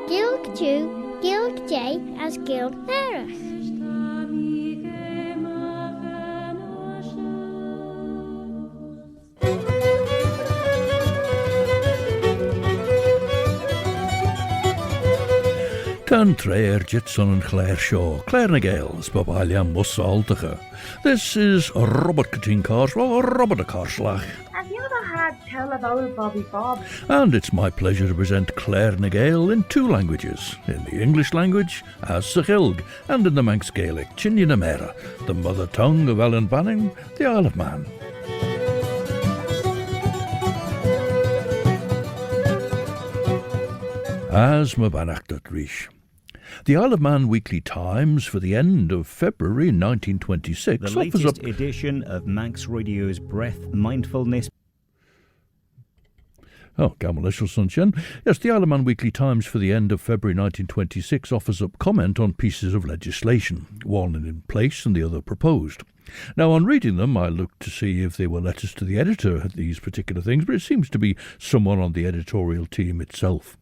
Gilg Jew, Gilg J as Gilg Nerach. Tan Claare Jitson and Claare Shaw, Claare na Gael, Spabalian Mussaltige. This is Robert Katinkars, well, Robert a Karslach. Have you ever had tell of old Bobby Bob? And it's my pleasure to present Claare na Gael in two languages, in the English language as Sachilg, and in the Manx Gaelic, Chinny na Mera, the mother tongue of Ellen Banning, the Isle of Man. As Mabanach.Rish. The Isle of Man Weekly Times for the end of February 1926 the latest edition of Manx Radio's Breath Mindfulness. Oh, Gamalishal Sunshine. Yes, the Isle of Man Weekly Times for the end of February 1926 offers up comment on pieces of legislation, one in place and the other proposed. Now, on reading them, I looked to see if they were letters to the editor at these particular things, but it seems to be someone on the editorial team itself.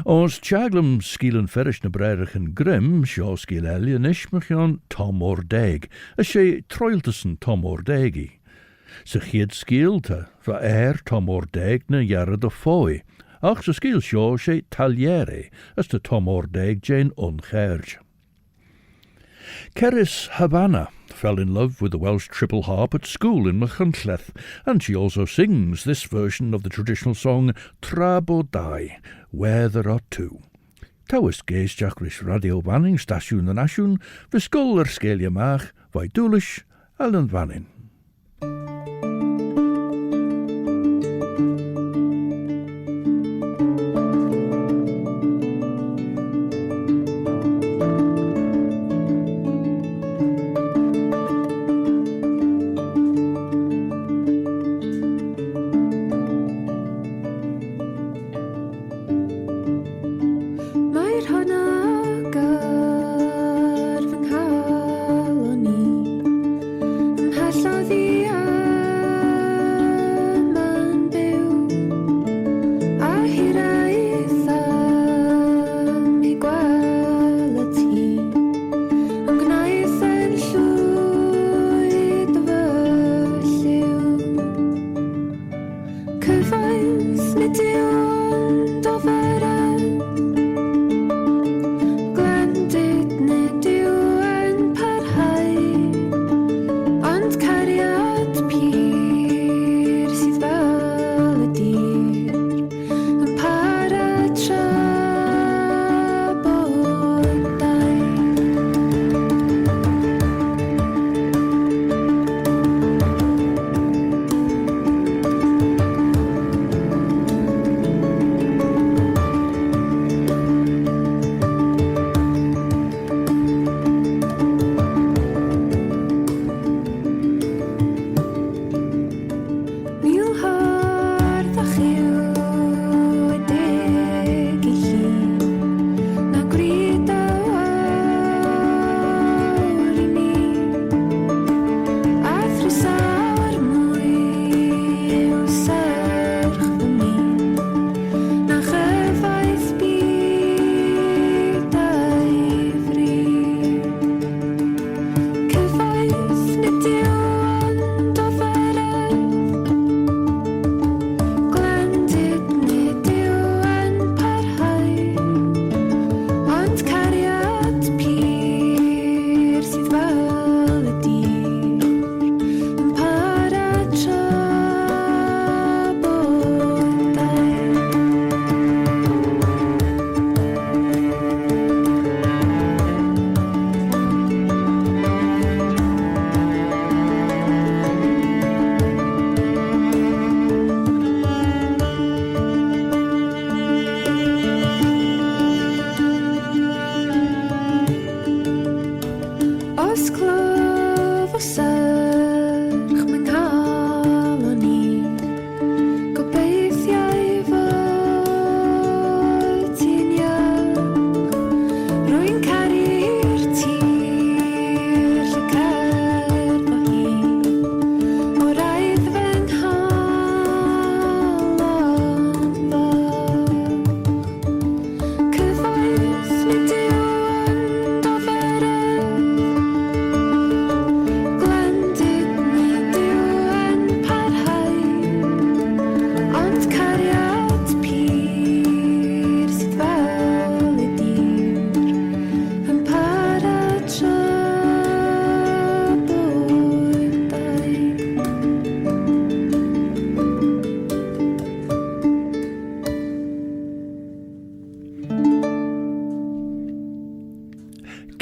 Os Chaglam Skeelan Ferish na Brerich and Grimm, Shaw Skeel Elianish, Machion Tom Ordeg, a she Troiltason Tom Ordegi. Se Chied Skeelta, va Tom Ordeg na Yarra de Foy, ach se Skeel Shaw she Taliere, as to Tom Ordeg Jane Uncherge. Keris Havana fell in love with the Welsh triple harp at school in Machynlleth, and she also sings this version of the traditional song Tra Bodai, Where There Are Two. Tawys geis Jackrish Radio Banning Stasiwn yn Asiwn, Fisgol yr Sgelia Mach, Vai Dwlish, Alan Vannin. Hallelujah.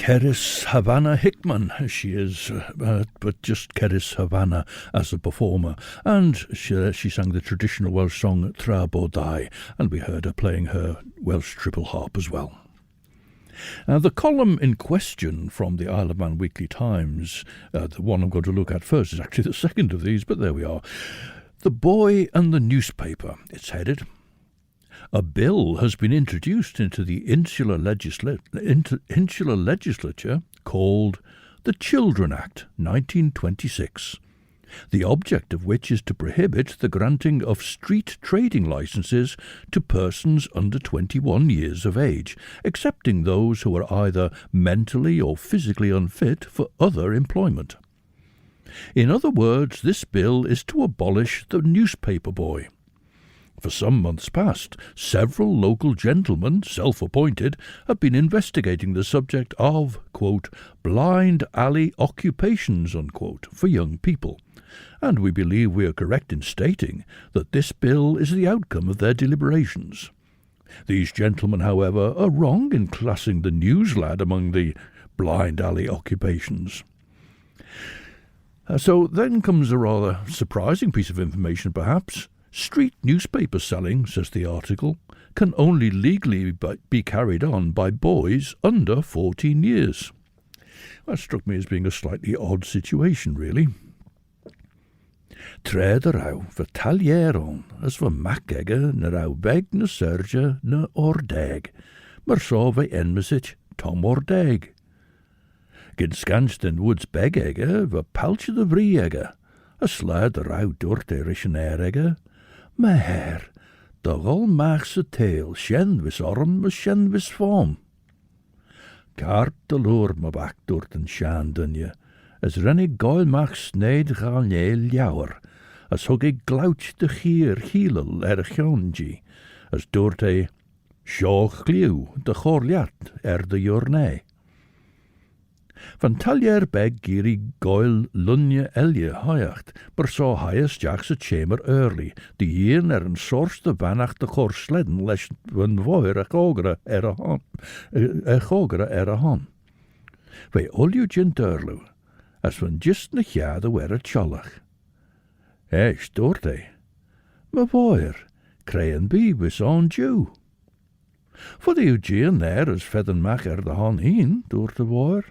Keris Havana Hickman, she is, but just Keris Havana as a performer. And she sang the traditional Welsh song Tra Bodai, and we heard her playing her Welsh triple harp as well. The column in question from the Isle of Man Weekly Times, the one I'm going to look at first, is actually the second of these, but there we are. The Boy and the Newspaper, it's headed. A bill has been introduced into the insular legislature called the Children Act 1926, the object of which is to prohibit the granting of street trading licences to persons under 21 years of age, excepting those who are either mentally or physically unfit for other employment. In other words, this bill is to abolish the newspaper boy. For some months past, several local gentlemen, self-appointed, have been investigating the subject of, quote, blind alley occupations, unquote, for young people, and we believe we are correct in stating that this bill is the outcome of their deliberations. These gentlemen, however, are wrong in classing the news lad among the blind alley occupations. So then comes a rather surprising piece of information, perhaps. Street newspaper selling, says the article, can only legally be carried on by boys under 14 years. That struck me as being a slightly odd situation, really. Tred a raw fy talieron as fy macega na raw beg na serge na ordeg, mar so fy enmysich Tom Ordeg. Gyn scansden woods begega fy palche de vriega, a slad a raw dort erish an erega. My hair, dogol machs a tail, shen vis orm, shen vis form. Cart de loor my back dort an shan dunje, as rennig Gael machs sneid gal neel jouwer, as hug ik glouch de gier hielel chonji, as dort shoch gliw de chorliat de jornei. Van taljer beg giri Gael lunje elje hayacht, maar so hayes jacks a chamber early, de year een source de vanach de chor sledden les van voer a chogre a han. Wij olju gin durlu, as van just na jade wer a cholach. Stoort ma voer, kreien bi was on Jew. For the Eugene there as fedden macher de han heen, door de voer.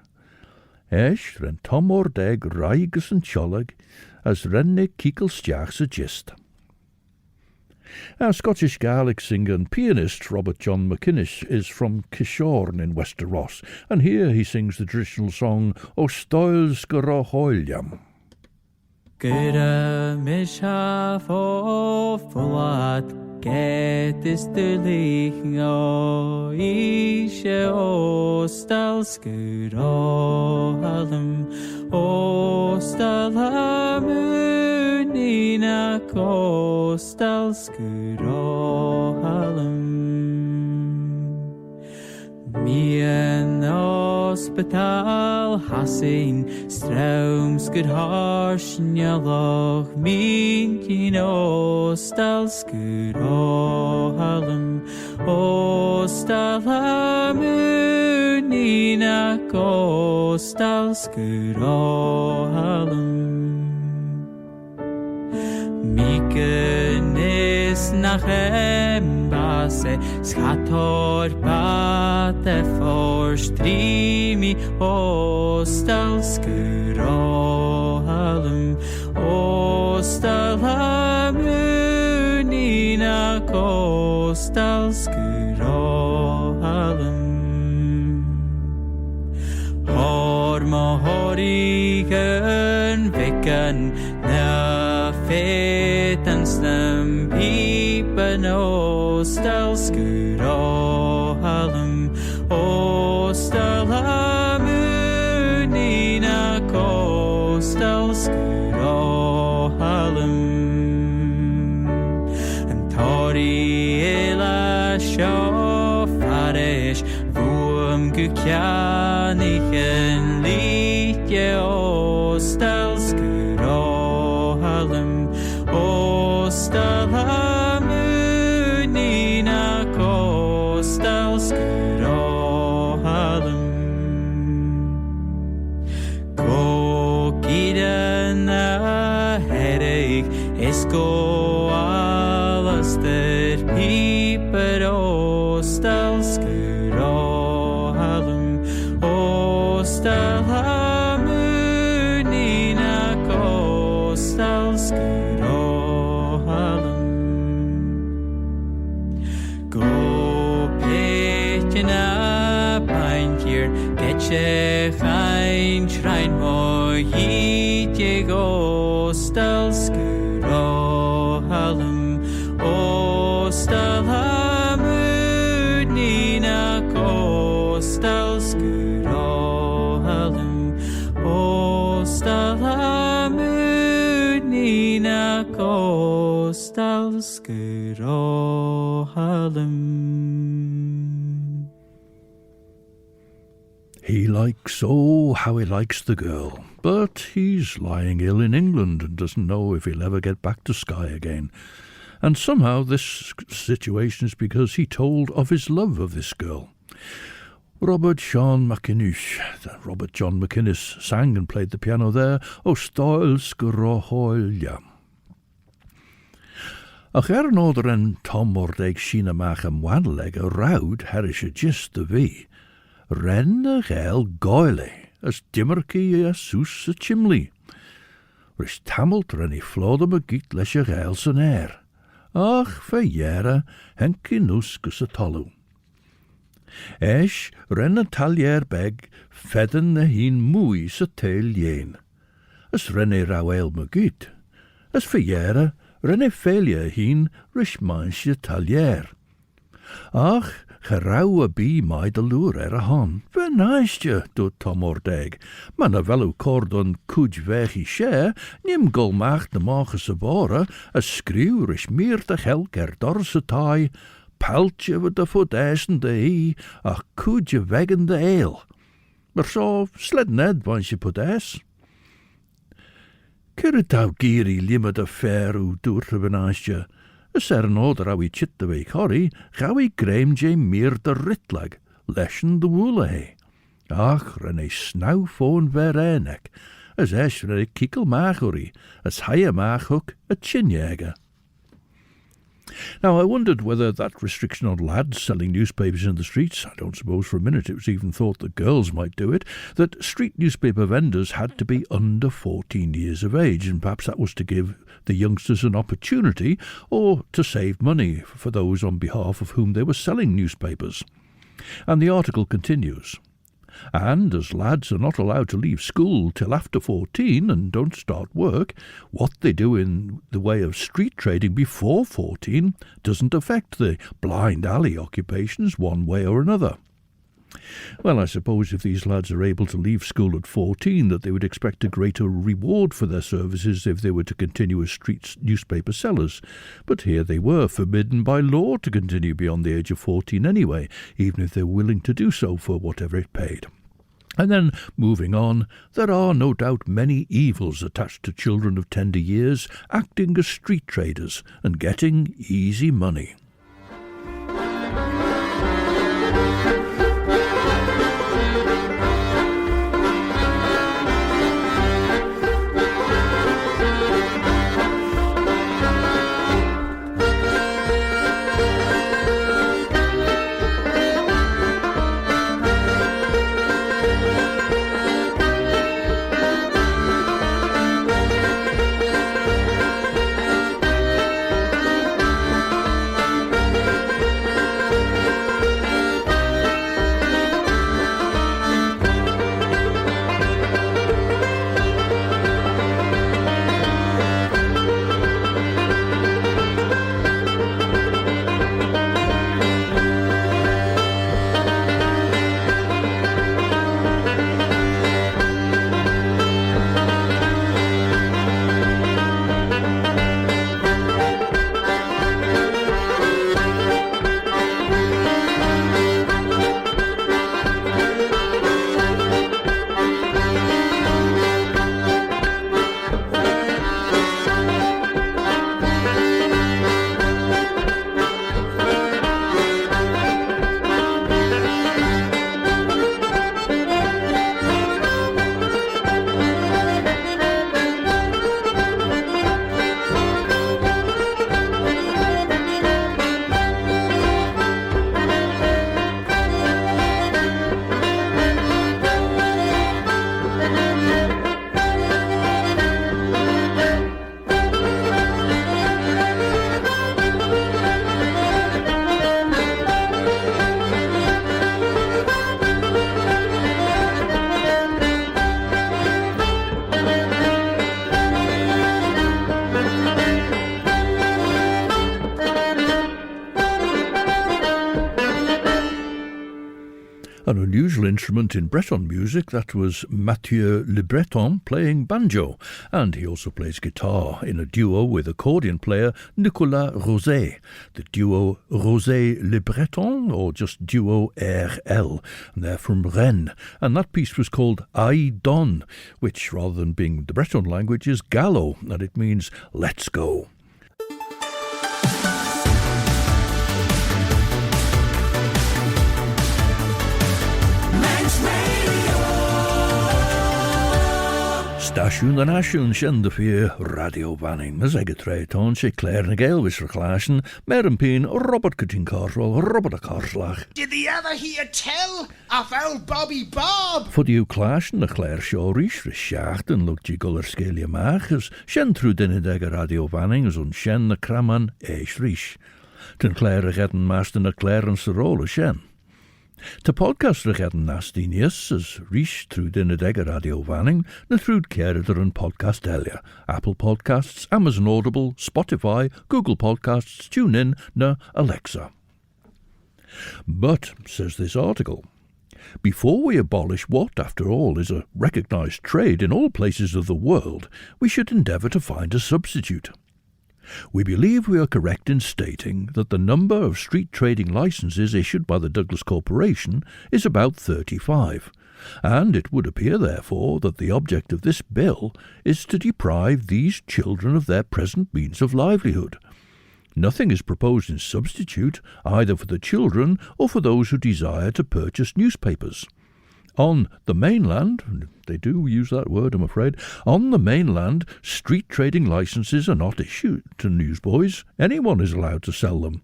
Ren Tom Ordeg raigus and cholig, as renne kiekelstjachs a gist. Our Scottish Gaelic singer and pianist Robert John McInnes is from Kishorn in Wester Ross, and here he sings the traditional song O Stoils Gora Hoiljam. Gyda mishaf o ffwlad, gedys dy lich o ishe o stal sgwr o halym, o stal hamwn un ac o stal sgwr o halym. Mi yn ospital hasyn, straums gyda harsnjaloch, min gyn o stal sgwr o halym, o stal hamwn un ac o stal sgwr o halym. Mi gynnes nach embase, schator bate forstrimi, o stal sgwr o halym, o stal hamwn un ac o stal sgwr o halym. Hor ma horig yn figan, na fet yn snam pipen o stal sgwr o halym, o stal hamwn un ac o stal sgwr o halym. Yn torri ela sio farish, fwm gwcianych yn litje o stal sgwr o halym, o stal hamwn un ac o stal sgwr o halym. na paintir Getche chain schrein mo yite go stel skuro halum o stel hamud nina ko stel skuro halum o stel hamud nina ko stel skuro halum. He likes, oh, how he likes the girl, but he's lying ill in England and doesn't know if he'll ever get back to Skye again. And somehow this situation is because he told of his love of this girl. Robert John McInnes sang and played the piano there, O Stoil Sgorohoilja. Ach noder en Tom Mordeg Sheena Mach am Wanleg a roud herische gist the vi. Ren a Gael Gael, as dimmerkie a soos a chimley. Rish tamelt renny flode me giet leis a Gael san air. Ach, verjere, henki nuskus a tolu. Esh, ren a talier beg, fedden a heen mooi sa tail yen. As renny rawel me giet. As verjere, renny failure heen, rish manch a talier. Ach, gerauwe bie mij de loer a han. Vernaistje, doet Tom Ordeg. Man a velu cordon kuj vegi share, nim golmacht de mache se bore, a skriwrish meer de gelk dorse taai, peltje with de vodeisen de hee, ach kuj wegen de ale. Maar zo sled ned wans je podes. Kirritau giri limit de fair u doet vernaistje. Ys noder a we chit de week horry, ga we Graham J. meer de ritlag, leshen de woele he. Ach, renne snauw foon verenek, as esh renne kikkel machory, as haie machhook a chinjäger. Now, I wondered whether that restriction on lads selling newspapers in the streets, I don't suppose for a minute it was even thought that girls might do it, that street newspaper vendors had to be under 14 years of age, and perhaps that was to give the youngsters an opportunity, or to save money for those on behalf of whom they were selling newspapers. And the article continues. And as lads are not allowed to leave school till after 14 and don't start work, what they do in the way of street trading before 14 doesn't affect the blind alley occupations one way or another. Well, I suppose if these lads are able to leave school at 14, that they would expect a greater reward for their services if they were to continue as street newspaper sellers. But here they were, forbidden by law to continue beyond the age of 14 anyway, even if they were willing to do so for whatever it paid. And then, moving on, there are no doubt many evils attached to children of tender years acting as street traders and getting easy money. An unusual instrument in Breton music, that was Mathieu Le Breton playing banjo, and he also plays guitar in a duo with accordion player Nicolas Rosé, the duo Rosé-Le Breton, or just duo RL, and they're from Rennes, and that piece was called I Don, which, rather than being the Breton language, is Gallo, and it means let's go. Stasiwn the Nasiwn sien de vier radio vanning. As I get right on, she Claare and Gael was verklaarsen, mer een pien Robert Cutting Carswell, Robert a Carslach. Did the ever hear tell of old Bobby Bob? For die klaarsen, de Claare Shorish, for schachten, look je guller skelia machers, shen through dinne degge radio vannings, und shen de kraman eisrish. Ten Claare getten masten de Claare en Serole shen. Te podcast regetten nastinius as reach through dinne degge radio vanning, na through kerder and podcast elia, Apple Podcasts, Amazon Audible, Spotify, Google Podcasts, TuneIn, na Alexa. But, says this article, before we abolish what, after all, is a recognised trade in all places of the world, we should endeavour to find a substitute. We believe we are correct in stating that the number of street trading licences issued by the Douglas Corporation is about 35, and it would appear, therefore, that the object of this bill is to deprive these children of their present means of livelihood. Nothing is proposed in substitute, either for the children or for those who desire to purchase newspapers. On the mainland, they do use that word, I'm afraid, on the mainland, street trading licences are not issued to newsboys. Anyone is allowed to sell them.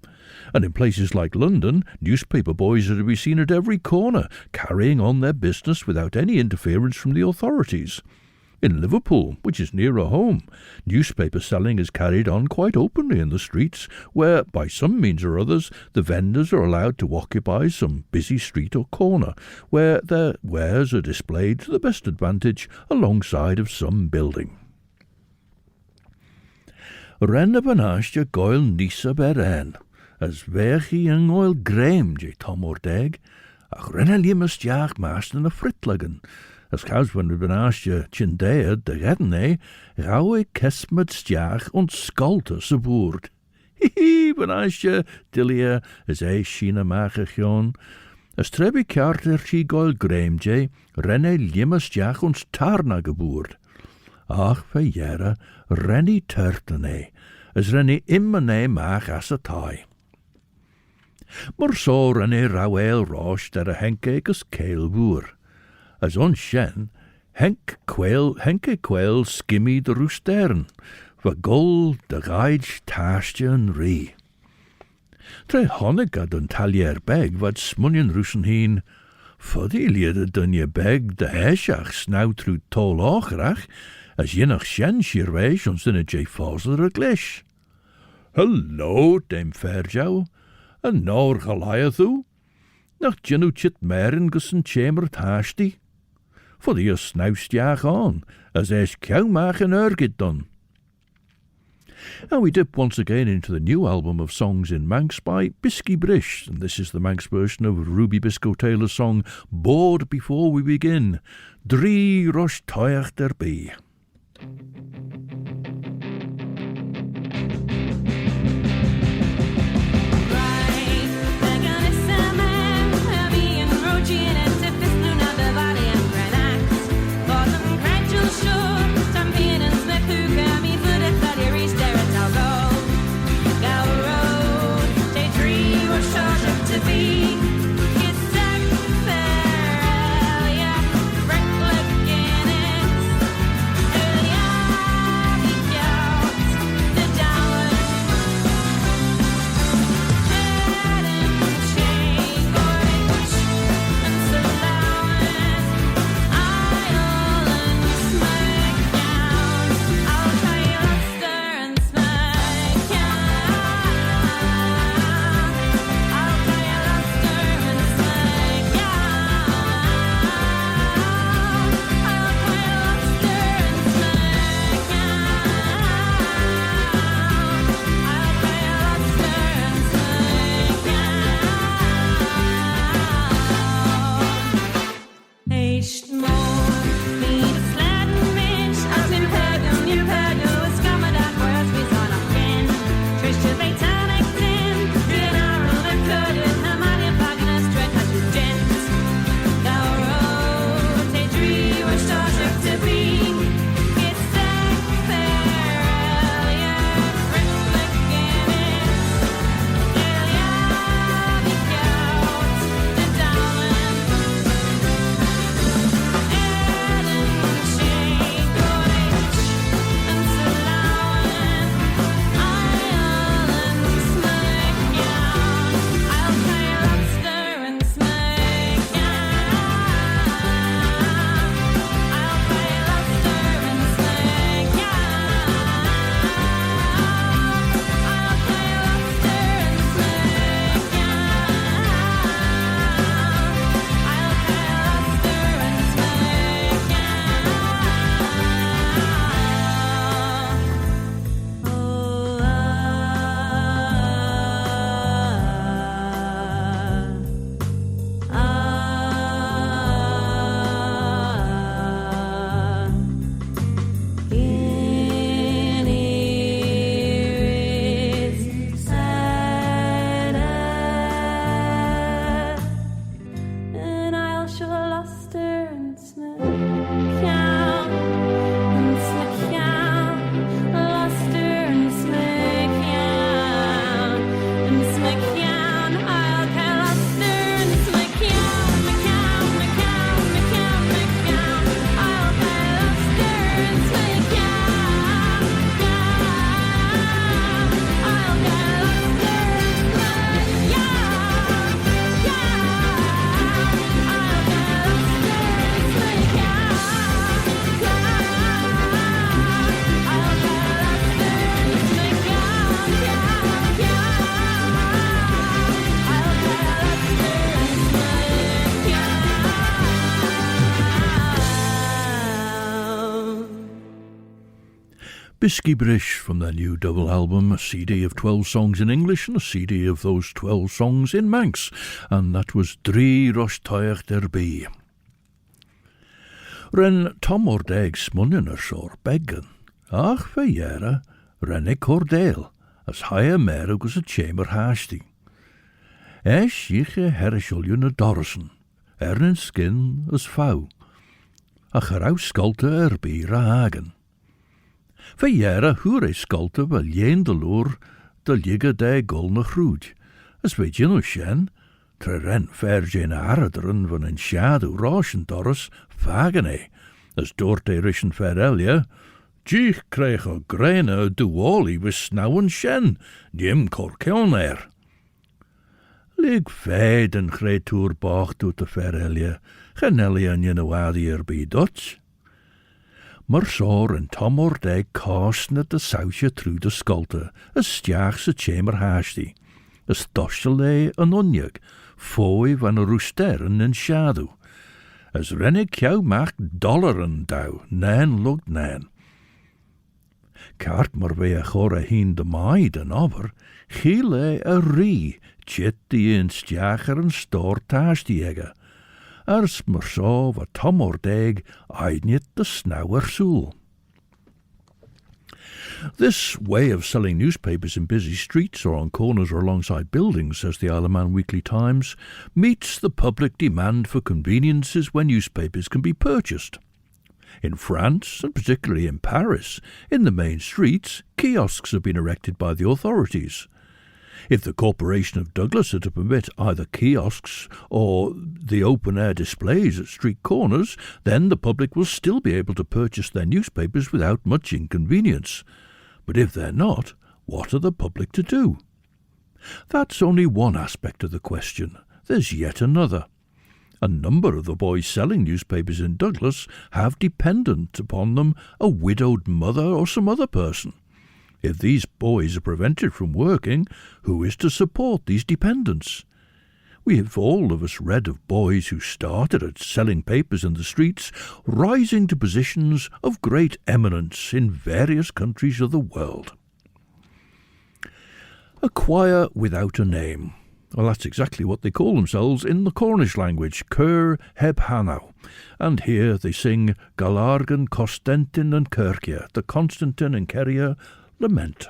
And in places like London, newspaper boys are to be seen at every corner, carrying on their business without any interference from the authorities. In Liverpool, which is nearer home, newspaper selling is carried on quite openly in the streets, where, by some means or others, the vendors are allowed to occupy some busy street or corner, where their wares are displayed to the best advantage alongside of some building. Renne banastje Gael nisa beren, as verchi en Gael Grimm je Tom Ordeg, ach renne liemest jaag maasten a fritlagen, as chaus when we banastje chindead de redne, rauwe kesmet stjaag und skalte se boord. Hihi, banastje, dilia, as shina magegion. As trebi karter chi Gael Grimm je, renne liemest jaag und tarna geboord. Ach, verjere, rennie turtene, as rennie immene maag as a tie. Maar so renne rauweel roos der a henke gus keel boer. As on shen, henke quail skimmy de roostern, va gol de gaij taastje en ree. Tre honnig ad een talier beg wat smunjen roesen heen, fodilje de dunje beg de heesjach snauw tru tol ochrach, as je nog shen shirwees ons in a jay fazer a glish. Hallo, dame Fairjow, en nor Goliath u? Nach jenu chit meren gus een chamber taasti? For the snoustjaag on, as esh kouwmach en ergit done. And we dip once again into the new album of songs in Manx by Bisky Brish, and this is the Manx version of Ruby Biscoe Taylor's song Bored Before We Begin, Drie Rosh Toyach derby. luster and smack and smack luster and smack and smack I'll call luster and smack I'll call luster and smack I'll call Bisky Brish from their new double album, a CD of 12 songs in English and a CD of those 12 songs in Manx, and that was Drí Roshtoach derby. Ren Tom Ordeg smunnin shore beggan, ach fe yera, rennig Cordale, as higher mer agus a chamber hasty. Esh yiche herishullion a Dorison, ernin skin as fau, a charau sculta ra hagen. Fe jere hure sculta wel jen de loer de ligge de golne groed. As weet je no shen, tre ren vergen araderen van een schaduw roschen dorres vagene, as doorte rischen verelje, Gich kreeg a grene duoli was snauwen shen, jem korkelner. Lig fed en greetoer bacht doet de verelje, genelli en jenawadi bij Dutch. Maar sor en Tom Ordeg kasten het de sausje through de skulte, as stiach se chamber haasti, as doschele an onjeg, fooi van a roosteren en shadow, as rennig jou maakt dollaren dou, nan lukt nan. Kaart maar we a chore heen de maid en over, gile a rie, chit die in stiacher en stoor taasdiege, ars maar so wat Tom Ordeg eidnit de snauwer soel. This way of selling newspapers in busy streets or on corners or alongside buildings, says the Isle of Man Weekly Times, meets the public demand for conveniences where newspapers can be purchased. In France, and particularly in Paris, in the main streets, kiosks have been erected by the authorities. If the Corporation of Douglas are to permit either kiosks or the open-air displays at street corners, then the public will still be able to purchase their newspapers without much inconvenience. But if they're not, what are the public to do? That's only one aspect of the question. There's yet another. A number of the boys selling newspapers in Douglas have dependent upon them a widowed mother or some other person. If these boys are prevented from working, who is to support these dependents? We have all of us read of boys who started at selling papers in the streets, rising to positions of great eminence in various countries of the world. A choir without a name. Well, that's exactly what they call themselves in the Cornish language, Cur heb Hanau. And here they sing Galargan, Costentin and Kirkia, the Constantine and Keria lament.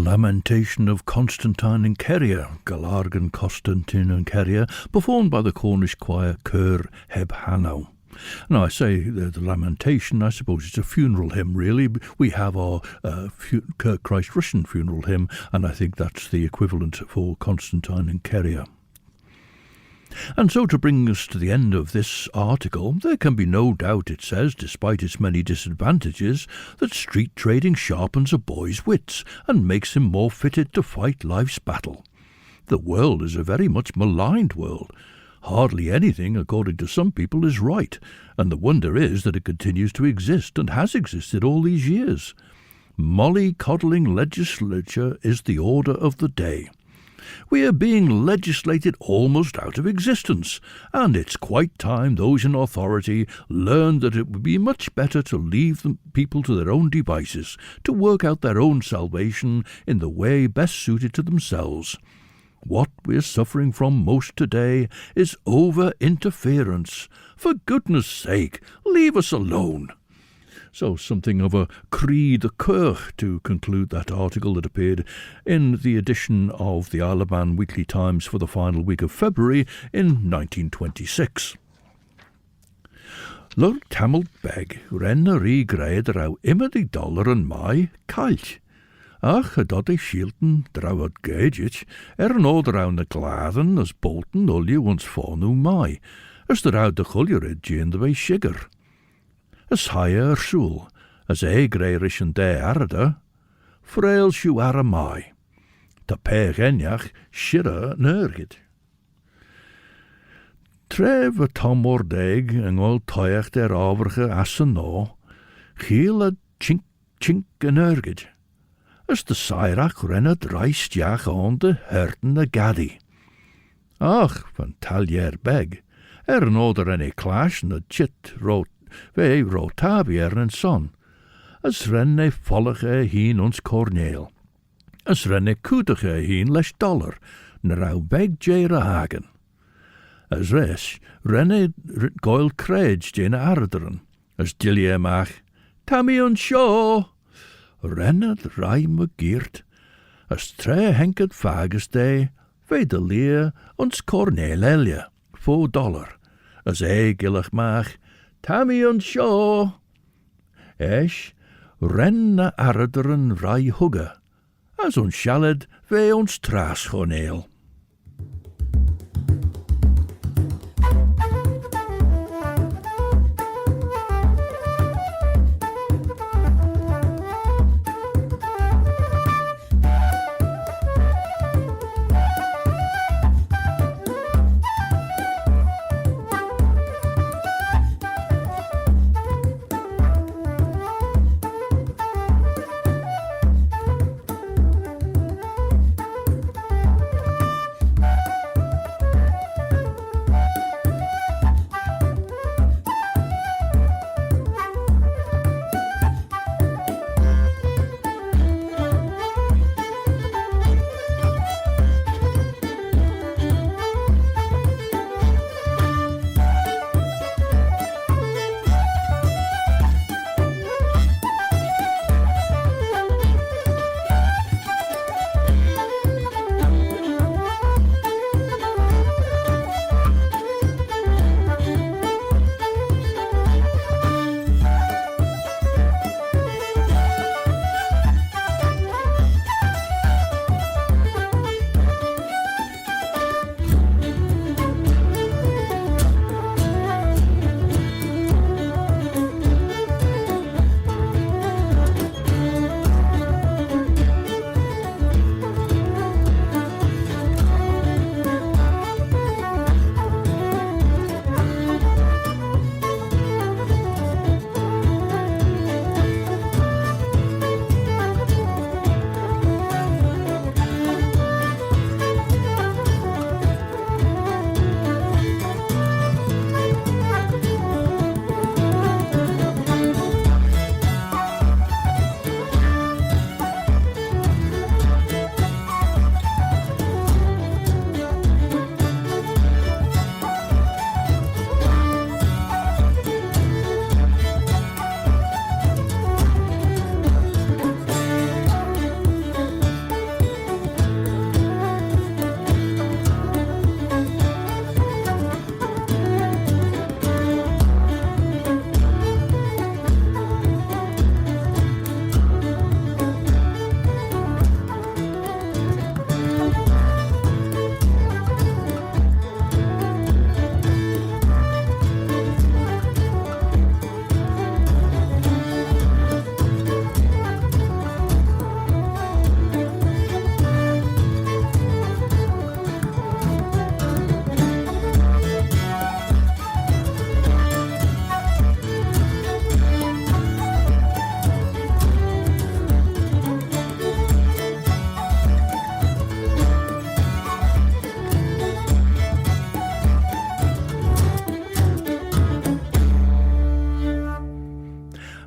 Lamentation of Constantine and Kerrier, Galargan Constantine and Kerrier, performed by the Cornish choir Claare heb Hanau. Now, I say the lamentation, I suppose it's a funeral hymn, really. We have our Christ Russian funeral hymn, and I think that's the equivalent for Constantine and Kerrier. And so to bring us to the end of this article, there can be no doubt, it says, despite its many disadvantages, that street trading sharpens a boy's wits and makes him more fitted to fight life's battle. The world is a very much maligned world. Hardly anything, according to some people, is right, and the wonder is that it continues to exist and has existed all these years. Molly-coddling legislature is the order of the day. We are being legislated almost out of existence, and it's quite time those in authority learned that it would be much better to leave the people to their own devices, to work out their own salvation in the way best suited to themselves. What we're suffering from most today is over-interference. For goodness sake, leave us alone. So something of a cri de coeur to conclude that article that appeared in the edition of the Isle of Man Weekly Times for the final week of February in 1926. Lord Tamil beg ren a rí greid rau immer die dollar an mai kalt. Ach, dat is shielten drouwad gaget, an old around the glathen as bolten ulje once fornu mai, as the round the chullerid jane the way sugar. As higher soul, as greirish and de arada, frail shu ara mai. Ta pech enjach shira nergid. Trev a tomor deg en ol toyach der overge assen no, giel a chink chink en nergid. As the syrach renned reistjach on de herten a gaddy. Ach, van taljer beg, an oder en clash na chit rot ve rotabier en son, as renne vollige heen ons corneel, as renne kudige heen les dollar, na rau beg jere hagen. As res renne goil kreij jene arderen, as dilje mach, tammy on shaw. Renned rijme geert, as tre henket vages day, ve de leer ons corneel elje, $4, as gillig mach, tammy on shaw. Esch, renne arderen rij hugge, as ons shalled ve ons traas corneel.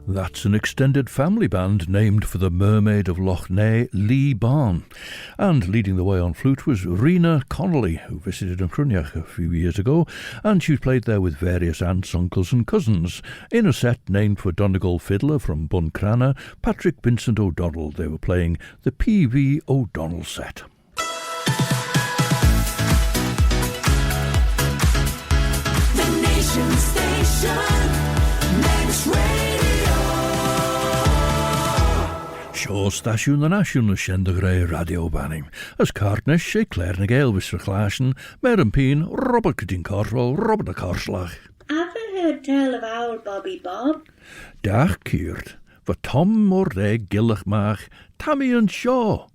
That's an extended family band named for the mermaid of Loch Ness, Lee Barn. And leading the way on flute was Rena Connolly, who visited Cruniach a few years ago, and she played there with various aunts, uncles and cousins, in a set named for Donegal fiddler from Buncrana, Patrick Vincent O'Donnell. They were playing the P.V. O'Donnell set. The Nation Station, Manx Radio. Seo stasiwn na nasiwn y siendagre radio banim. As cartnes sé Claare na Gael vis verglasen, mer een pien, Robert gedien Cartwell, Robert de Karslag. Ever heard tell of old Bobby Bob? Dag keert, voor Tom morde gillig maag, Tammy en Shaw.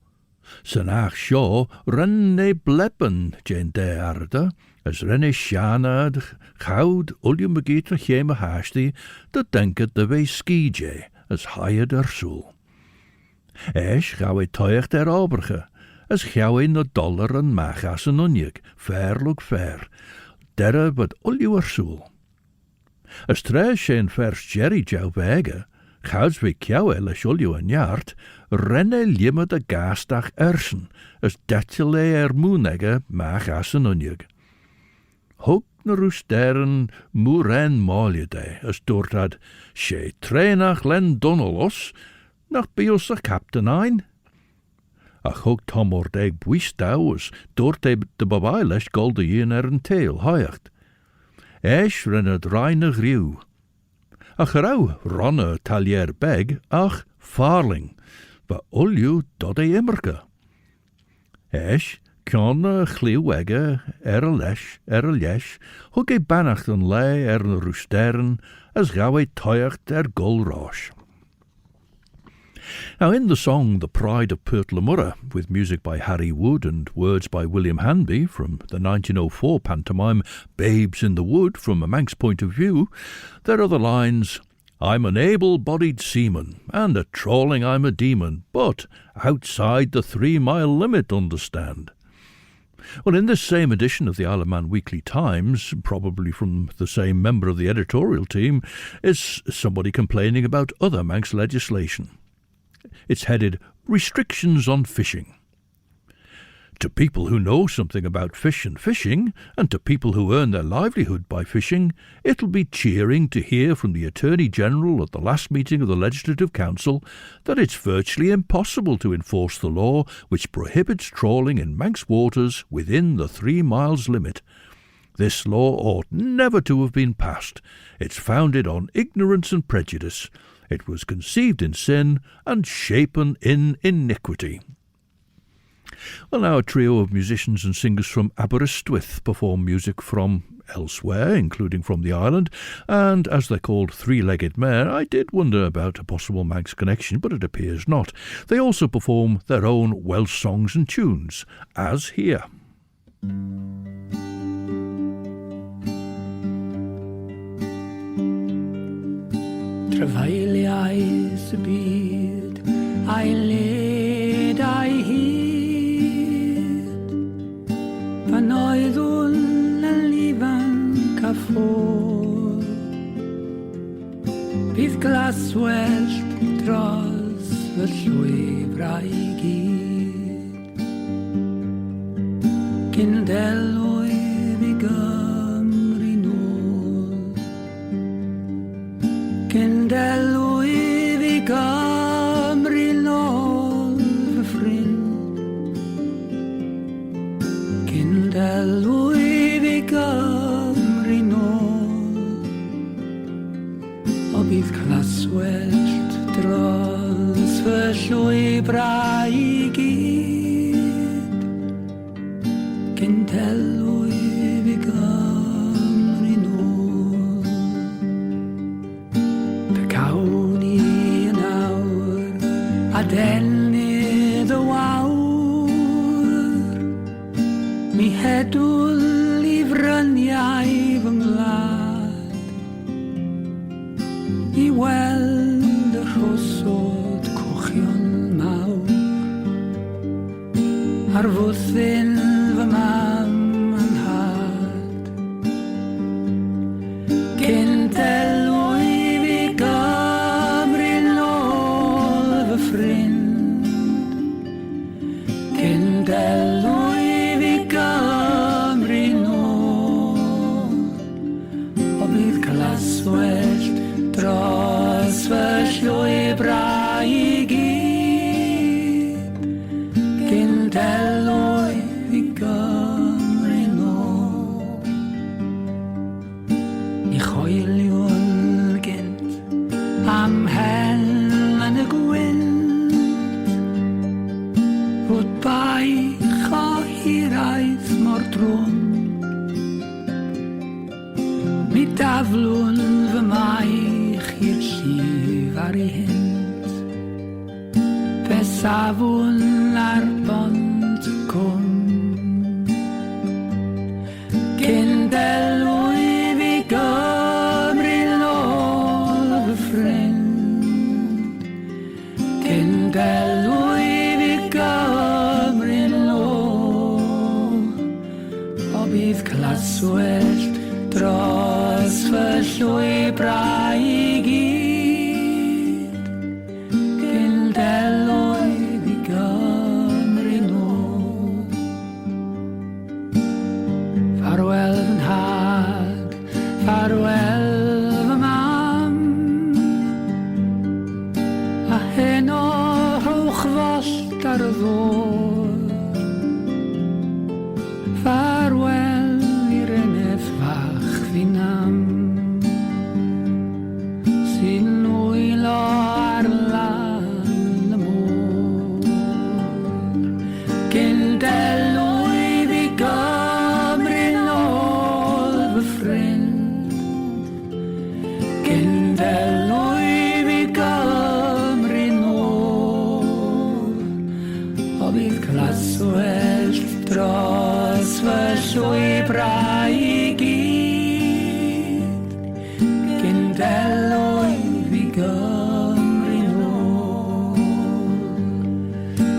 Senach Shaw renne bleppen, Jane de aarde, as renne Shana, goud, uljum begeeter cheme haasti, dat denket de wee skije, as haaie der soel. Eis gauw tuig der oberge, as gauw na dollar en magas en unjek, fair look fair, derre wat uljuwer soel. As tres zijn vers Jerry jou wege, gauws we kjouwe les ulju en jaart, renne limme de gaasdag ersen, as datjele moenege magas en unjek. Hoek na roesteren moeren maljede, as doortad, she trainach len donnelos, nach bios de captain ein. Ach ook Tom ordeg buistouwers, doort de babailesh golde yin een tail hoyacht. Esch renne reine grieuw. Ach rauw ronne talier beg, ach farling, ba ulju dodde immerke. Esch kjone chlieuwegge, lesh, hugge bannacht en lei een roesteren, as gawe toyacht golrosh. Now, in the song The Pride of Pertlemurra, with music by Harry Wood and words by William Hanby from the 1904 pantomime Babes in the Wood from a Manx point of view, there are the lines, I'm an able-bodied seaman, and at trawling I'm a demon, but outside the 3-mile limit, understand. Well, in this same edition of the Isle of Man Weekly Times, probably from the same member of the editorial team, is somebody complaining about other Manx legislation. It's headed, Restrictions on Fishing. To people who know something about fish and fishing, and to people who earn their livelihood by fishing, it'll be cheering to hear from the Attorney-General at the last meeting of the Legislative Council that it's virtually impossible to enforce the law which prohibits trawling in Manx waters within the 3 miles limit. This law ought never to have been passed. It's founded on ignorance and prejudice. It was conceived in sin and shapen in iniquity. Well, now a trio of musicians and singers from Aberystwyth perform music from elsewhere, including from the island, and as they're called Three-Legged Mare, I did wonder about a possible Manx connection, but it appears not. They also perform their own Welsh songs and tunes, as here. Trefeiliau y byd, a'i led a'i hyd, pan oedd hwn yn ifanc a ffwr. Bydd glaswellt dros fy llwybrau i gyd, cyn delwydd i Gymru nôl. Cyndelwydd i Gymru nôl fy ffrind. Cyndelwydd i Gymru nôl. O bydd claswellt dros fy llwybrau i gyd. Cyndelwydd i Gymru nôl. Cawn i yn awr a dennydd y wawr, mi hedwl i fryniau fy ngwlad, i weld y rhosod cochion mawr, ar fwthyn fy mam yn had. Cyn delwydd i Gymru glaswellt dros fy llwybra I gyd gyn delwy fi Gymru nôl I choeliwn gynt am hel yn y gwynt fod baich o hiraeth mor drwm Mi daflwn fy maich i'r llif ar ei hynt Fe safwn ar bont y cwm Cyn delwy fi Gymru nôl fy ffrind Cyn delwy fi Gymru nôl O bydd glaswellt dros fy llwybra I gyd gyn delwy fi Gymru nôl Farwel fy nhad, farwel fy mam A heno rhowch follt ar y ddŵr Farwel i'r eneth fach fi'n sy'n wylo ar lan y môr Gyn delwy fi Gymru nôl fy ffrind Gyn delwy fi Gymru nôl O bydd glaswellt dros fy llwybra I gyd gyn delwy fi Gymru nôl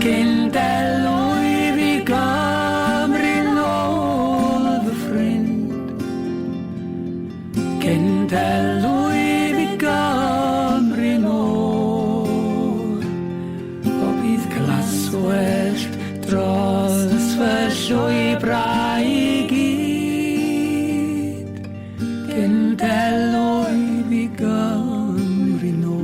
Gyn delwy fi Gymru nôl fy ffrind Gyn delwy fi Gymru nôl O bydd glaswellt dros fy llwybra I gyd gyn delwy fi Gymru nôl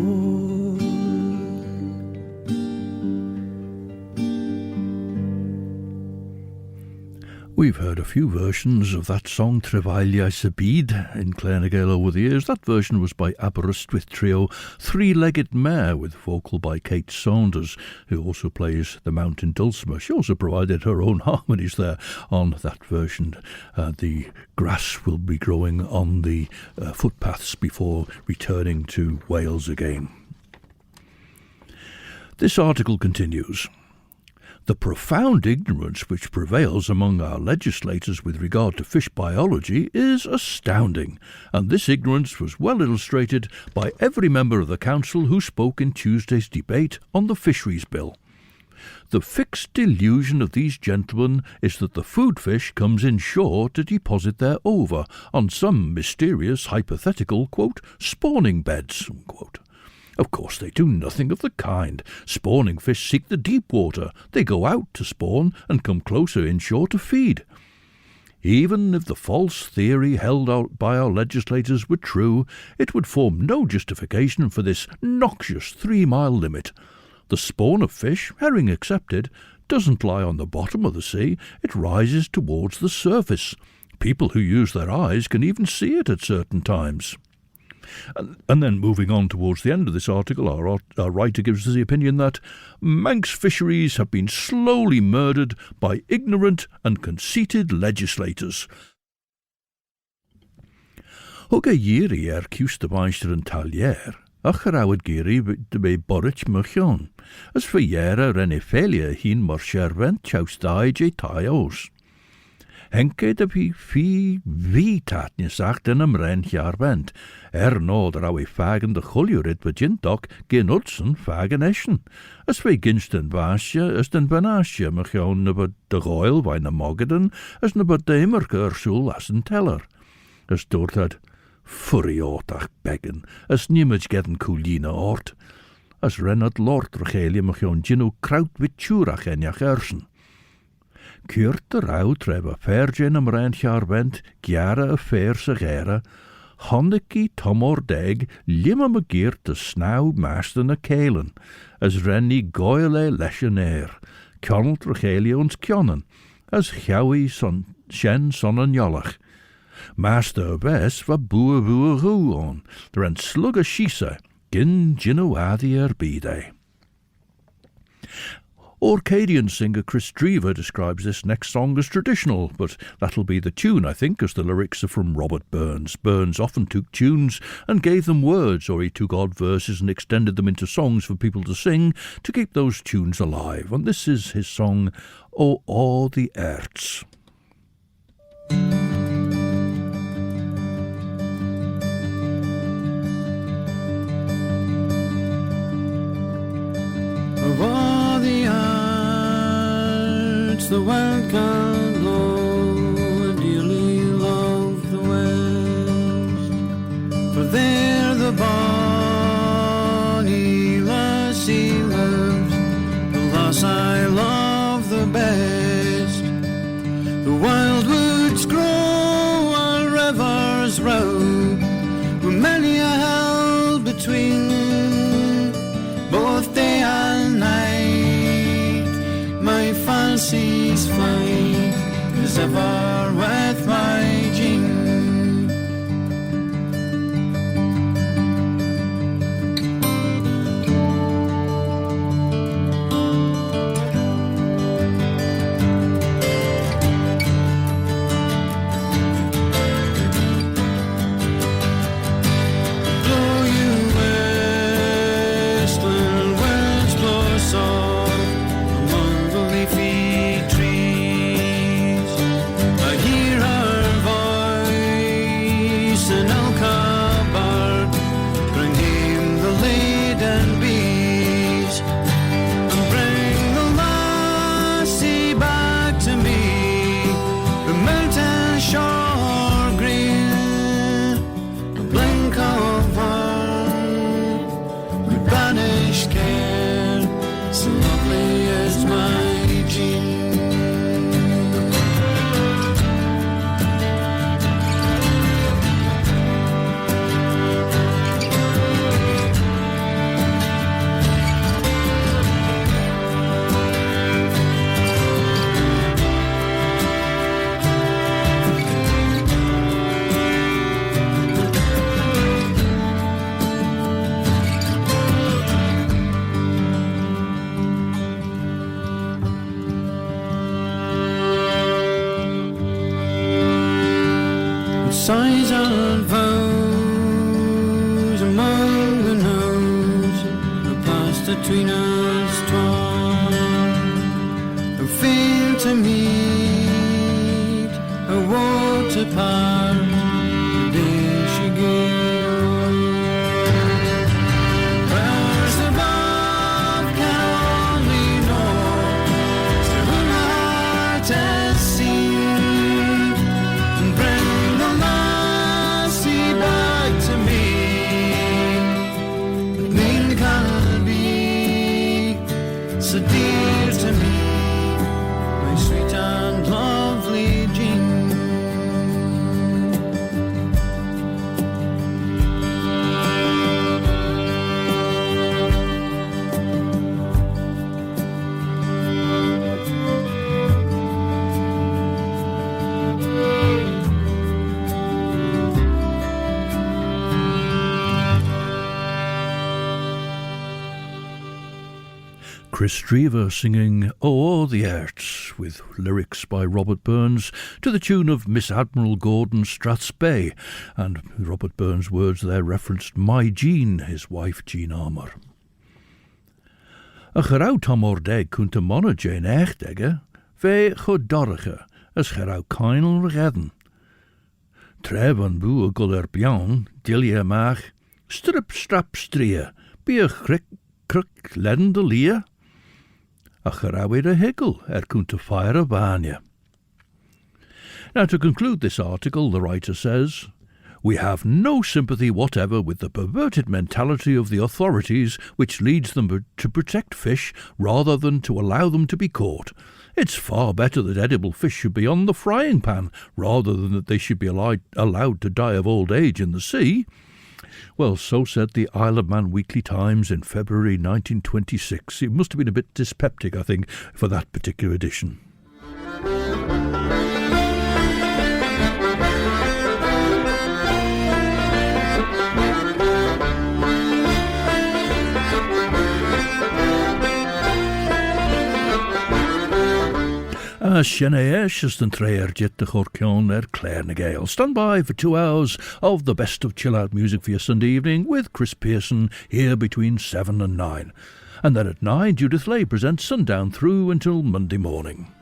We've heard a few versions of that song Trefaeliais y Byd in Claare and Gael over the years. That version was by Aberystwyth trio Three-Legged Mare with vocal by Kate Saunders, who also plays the mountain dulcimer. She also provided her own harmonies there on that version. The grass will be growing on the footpaths before returning to Wales again. This article continues. The profound ignorance which prevails among our legislators with regard to fish biology is astounding, and this ignorance was well illustrated by every member of the Council who spoke in Tuesday's debate on the Fisheries Bill. The fixed delusion of these gentlemen is that the food fish comes inshore to deposit their ova on some mysterious hypothetical, quote, spawning beds, unquote. Of course they do nothing of the kind. Spawning fish seek the deep water. They go out to spawn and come closer inshore to feed. Even if the false theory held out by our legislators were true, it would form no justification for this noxious 3-mile limit. The spawn of fish, herring excepted, doesn't lie on the bottom of the sea. It rises towards the surface. People who use their eyes can even see it at certain times. And then moving on towards the end of this article, our writer gives us the opinion that Manx fisheries have been slowly murdered by ignorant and conceited legislators. Hwg e giri cws dy baisr yn talier, a charawyd giri dy be borich mychion, as fy iera ren effelia hin mor shervent chaws dau je tai os. Henke de fi tatnisach den ren jarvent, nod rau e fagen de chuljurit begintok gen utsen fagen eschen, as fy ginsten vasje as den banasje mychion nabod de Gael vaina mogeden, as nabod de immerke ursul as een teller. As doort het furriotach beggen, as niemets gedden coolina ort, as renat lort regelie mychion ginu kraut vitjurach enjach ersen. Cuurt de rauw tref a fergin am rent jarvent, giara a fer se gera, Honniki Tomordeg limma magir de snaw master na Kalen, as renni Gael lessionair, Connell Trachelions Kionan, as Chowie son Shen son an Yolach. Master Bess va boer roo on, ren slug a shisa, gin ginawadi bide. Orcadian singer Chris Drever describes this next song as traditional, but that'll be the tune, I think, as the lyrics are from Robert Burns. Burns often took tunes and gave them words, or he took odd verses and extended them into songs for people to sing to keep those tunes alive. And this is his song, O All the Earths. Of all the arts the wild can blow, and dearly love the west, for there the bonny lassie lives, the lass I love the best. The wild woods grow, all rivers row, with many a hill between, both day and night. My fancy's flight is ever with my Jean. Sighs and vows among the knowes, the past between us twain, who fail to meet, who woe to part, the day she gave away. Where's the love can only know, still in my heart has seen. So dear to me, my sweet and lovely Jean. Chris Drever singing O'er the Earths, with lyrics by Robert Burns to the tune of Miss Admiral Gordon Strathspey, and Robert Burns' words there referenced My Jean, his wife Jean Armour. A gerau tamordeg kunt a monna Jane Echtege, ve chodorige, as gerau kainel regedden. Treb an boe guller bian, dilia mach, strip strap strie, be a crick ledden de lia. A gerauwyd a higgle, kunt a fire a banya. Now, to conclude this article, the writer says, We have no sympathy whatever with the perverted mentality of the authorities which leads them to protect fish rather than to allow them to be caught. It's far better that edible fish should be on the frying pan rather than that they should be allowed to die of old age in the sea. Well, so said the Isle of Man Weekly Times in February 1926. It must have been a bit dyspeptic, I think, for that particular edition. Sineesh is den treer jet de chorkion Claare and Gael. Stand by for 2 hours of the best of chill-out music for your Sunday evening with Chris Pearson here between 7 and 9. And then at 9, Judith Lay presents Sundown through until Monday morning.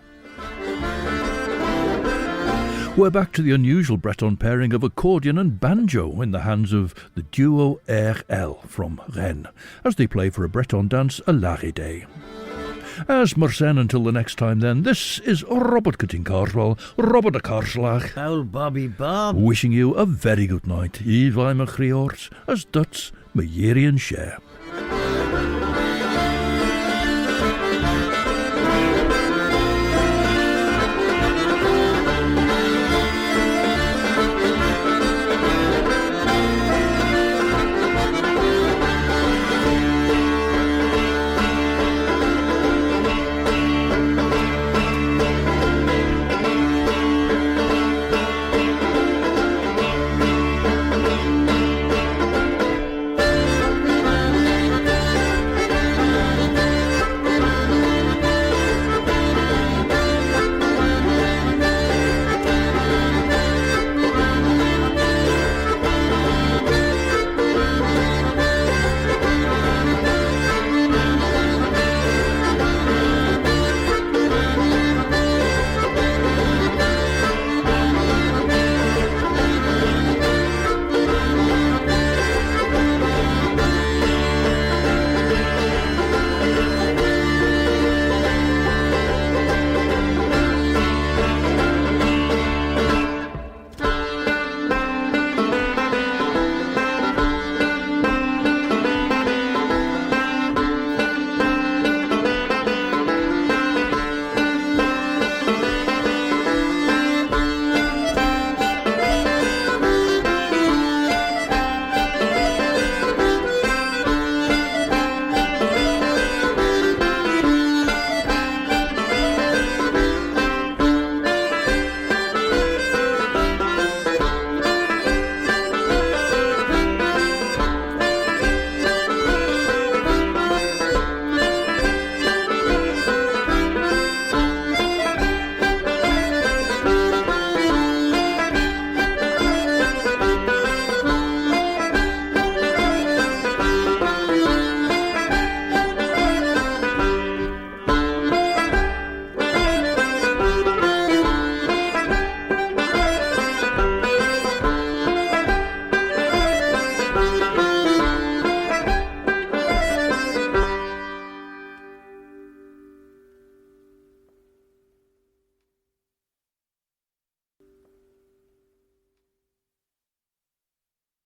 We're back to the unusual Breton pairing of accordion and banjo in the hands of the duo RL from Rennes as they play for a Breton dance a Larry Day. As Mersen until the next time then, this is Robert Cutting Carswell, Robert de Carslach, Old Bobby Bob. wishing you a very good night. Eve I'm a Chriors, as Duts, Mayerian Share.